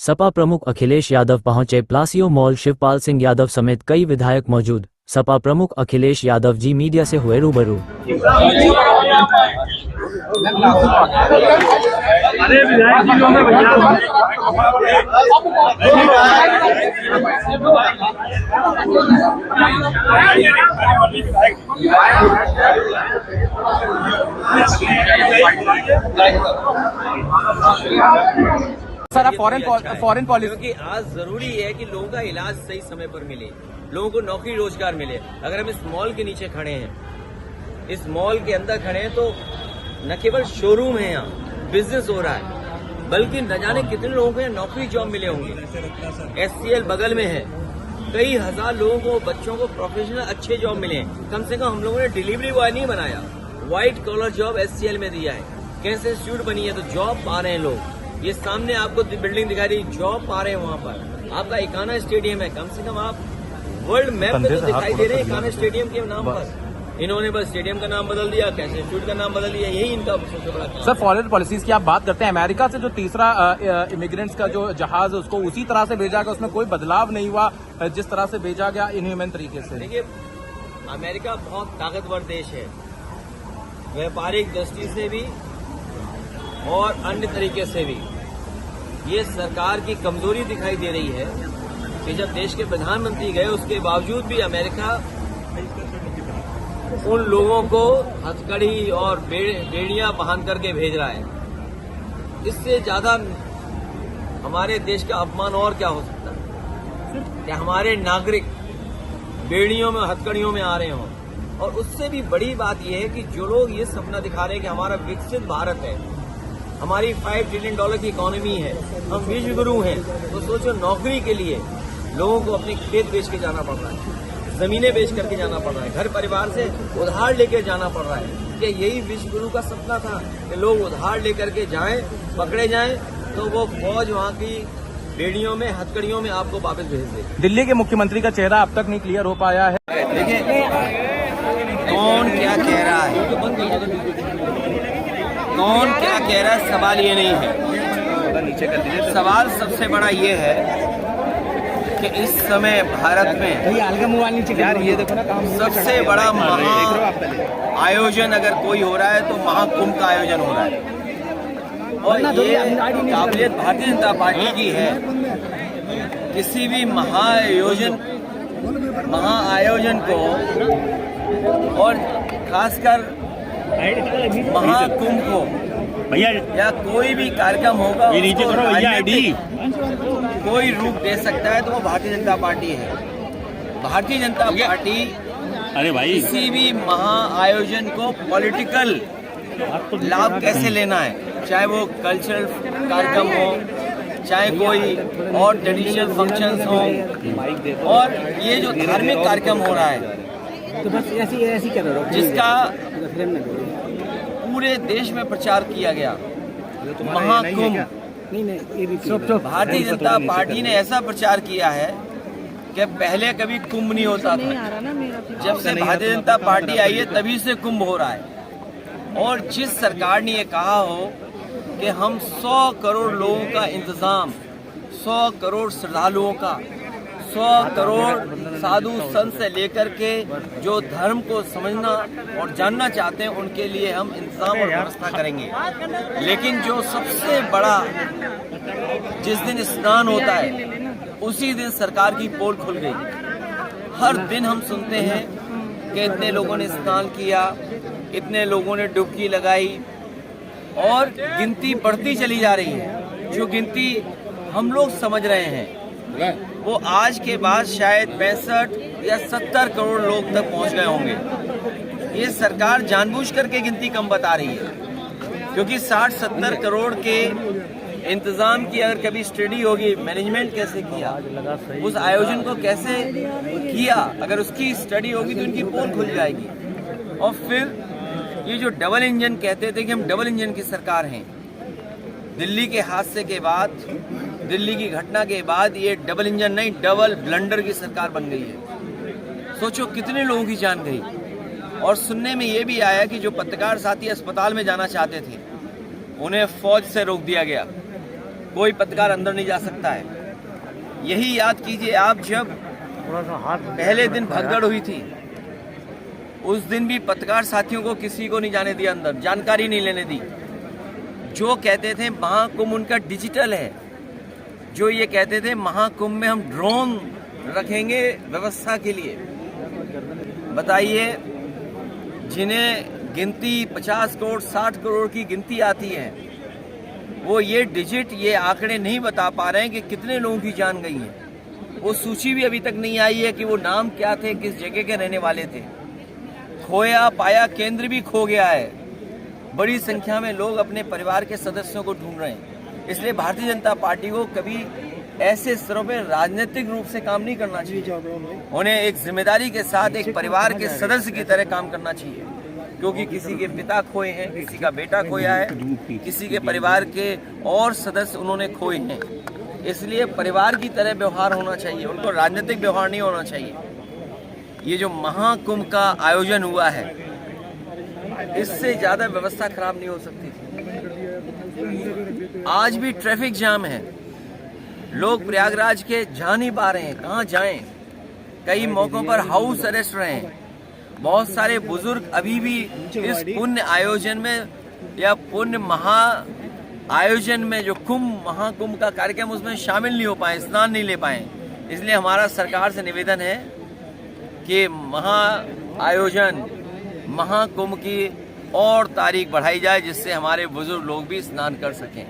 सपा प्रमुख अखिलेश यादव पहुंचे प्लासियो मॉल। शिवपाल सिंह यादव समेत कई विधायक मौजूद। सपा प्रमुख अखिलेश यादव जी मीडिया से हुए रूबरू। सर, आप फॉरेन पॉलिसी, क्योंकि आज जरूरी है कि लोगों का इलाज सही समय पर मिले, लोगों को नौकरी रोजगार मिले। अगर हम इस मॉल के नीचे खड़े हैं, इस मॉल के अंदर खड़े हैं, तो न केवल शोरूम है, यहाँ बिजनेस हो रहा है, बल्कि न जाने कितने लोगों को यहाँ नौकरी जॉब मिले होंगे। SCL बगल में है, कई हजार लोगों को, बच्चों को प्रोफेशनल अच्छे जॉब मिले हैं। कम से कम हम लोगों ने डिलीवरी बॉय नहीं बनाया, व्हाइट कॉलर जॉब SCL में दिया है। कैंसर इंस्टीट्यूट बनी है तो जॉब पा रहे हैं लोग। ये सामने आपको बिल्डिंग दिखाई रही, जॉब पा रहे हैं वहाँ पर। आपका इकाना स्टेडियम है, कम से कम आप वर्ल्ड मैप में तो दिखाई दे रहे हैं इकाना स्टेडियम के नाम पर। इन्होंने बस स्टेडियम का नाम बदल दिया, कैंसर इंस्टीट्यूट का नाम बदल दिया, यही इनका सबसे बड़ा काम। सर, फॉरेन पॉलिसीज की आप बात करते हैं। अमेरिका से जो तीसरा इमिग्रेंट्स का जो जहाज है उसको उसी तरह से भेजा गया, उसमें कोई बदलाव नहीं हुआ जिस तरह से भेजा गया इनह्यूमन तरीके से। देखिए, अमेरिका बहुत ताकतवर देश है, व्यापारिक दृष्टि से भी और अन्य तरीके से भी। ये सरकार की कमजोरी दिखाई दे रही है कि जब देश के प्रधानमंत्री गए, उसके बावजूद भी अमेरिका उन लोगों को हथकड़ी और बेड़ियां बांध करके भेज रहा है। इससे ज्यादा हमारे देश का अपमान और क्या हो सकता है कि हमारे नागरिक बेड़ियों में, हथकड़ियों में आ रहे हों। और उससे भी बड़ी बात यह है कि जो लोग ये सपना दिखा रहे हैं कि हमारा विकसित भारत है, हमारी $5 ट्रिलियन की इकोनॉमी है, हम विश्व गुरु हैं, तो सोचो नौकरी के लिए लोगों को अपने खेत बेच के जाना पड़ रहा है, जमीनें बेच करके जाना पड़ रहा है, घर परिवार से उधार लेकर जाना पड़ रहा है। क्या यही विश्व गुरु का सपना था कि लोग उधार लेकर के जाएं, पकड़े जाएं, तो वो फौज वहां की बेड़ियों में, हथकड़ियों में आपको वापस भेज दे। दिल्ली के मुख्यमंत्री का चेहरा अब तक नहीं क्लियर हो पाया है। देखिए, कौन क्या कह रहा है, कौन क्या कह रहा है, सवाल ये नहीं है। सवाल सबसे बड़ा ये है कि इस समय भारत में सबसे बड़ा महा आयोजन अगर कोई हो रहा है तो महाकुंभ का आयोजन हो रहा है। और ये काबिलियत भारतीय जनता पार्टी की है। किसी भी महाआयोजन को, और खासकर महाकुंभ को या कोई भी कार्यक्रम होगा, कोई रूप दे सकता है तो वो भारतीय जनता पार्टी है। भारतीय जनता पार्टी किसी भी महाआयोजन को पॉलिटिकल लाभ कैसे लेना है, चाहे वो कल्चरल कार्यक्रम हो, चाहे कोई और ट्रेडिशनल फंक्शंस हो, और ये जो धार्मिक कार्यक्रम हो रहा है तो बस ऐसी कर रहा हूं, जिसका पूरे देश में प्रचार किया गया, महाकुंभ। भारतीय जनता पार्टी ने ऐसा प्रचार किया है कि पहले कभी कुंभ नहीं होता था। जब से भारतीय जनता पार्टी आई है तभी से कुंभ हो रहा है। और जिस सरकार ने ये कहा हो कि हम 100 करोड़ लोगों का इंतजाम, 100 करोड़ श्रद्धालुओं का, 100 करोड़ साधु संत से लेकर के जो धर्म को समझना और जानना चाहते हैं, उनके लिए हम इंतजाम और व्यवस्था करेंगे। लेकिन जो सबसे बड़ा, जिस दिन स्नान होता है उसी दिन सरकार की पोल खुल गई। हर दिन हम सुनते हैं कि इतने लोगों ने स्नान किया, इतने लोगों ने डुबकी लगाई, और गिनती बढ़ती चली जा रही है। जो गिनती हम लोग समझ रहे हैं वो आज के बाद शायद 65 या 70 करोड़ लोग तक पहुंच गए होंगे। ये सरकार जानबूझ करके गिनती कम बता रही है, क्योंकि 60-70 करोड़ के इंतजाम की अगर कभी स्टडी होगी, मैनेजमेंट कैसे किया, उस आयोजन को कैसे किया, अगर उसकी स्टडी होगी तो उनकी पोल खुल जाएगी। और फिर ये जो डबल इंजन कहते थे कि हम डबल इंजन की सरकार हैं, दिल्ली के हादसे के बाद, दिल्ली की घटना के बाद ये डबल इंजन नहीं, डबल ब्लंडर की सरकार बन गई है। सोचो कितने लोगों की जान गई। और सुनने में ये भी आया कि जो पत्रकार साथी अस्पताल में जाना चाहते थे उन्हें फौज से रोक दिया गया। कोई पत्रकार अंदर नहीं जा सकता है। यही याद कीजिए आप, जब पहले दिन भगदड़ हुई थी उस दिन भी पत्रकार साथियों को किसी को नहीं जाने दिया अंदर, जानकारी नहीं लेने दी। जो कहते थे महाकुंभ उनका डिजिटल है, जो ये कहते थे महाकुंभ में हम ड्रोन रखेंगे व्यवस्था के लिए, बताइए जिन्हें गिनती 50 करोड़ 60 करोड़ की गिनती आती है, वो ये डिजिट ये आंकड़े नहीं बता पा रहे हैं कि कितने लोगों की जान गई है। वो सूची भी अभी तक नहीं आई है कि वो नाम क्या थे, किस जगह के रहने वाले थे। खोया पाया केंद्र भी खो गया है। बड़ी संख्या में लोग अपने परिवार के सदस्यों को ढूंढ रहे हैं। इसलिए भारतीय जनता पार्टी को कभी ऐसे स्तरों पर राजनीतिक रूप से काम नहीं करना चाहिए। उन्हें एक जिम्मेदारी के साथ एक परिवार के सदस्य की तरह काम करना चाहिए, क्योंकि किसी के पिता खोए हैं, किसी का बेटा खोया है, किसी के परिवार के और सदस्य उन्होंने खोए हैं। इसलिए परिवार की तरह व्यवहार होना चाहिए, उनको राजनीतिक व्यवहार नहीं होना चाहिए। ये जो महाकुंभ का आयोजन हुआ है, इससे ज्यादा व्यवस्था खराब नहीं हो सकती थी। आज भी ट्रैफिक जाम है, लोग प्रयागराज के जा नहीं पा रहे हैं, कहाँ जाएं। कई मौकों पर हाउस अरेस्ट रहे हैं। बहुत सारे बुजुर्ग अभी भी इस पुण्य आयोजन में या पुण्य महा आयोजन में जो कुंभ महाकुंभ का कार्यक्रम उसमें शामिल नहीं हो पाए, स्नान नहीं ले पाए। इसलिए हमारा सरकार से निवेदन है कि महा आयोजन महाकुंभ की और तारीख बढ़ाई जाए, जिससे हमारे बुजुर्ग लोग भी स्नान कर सकें।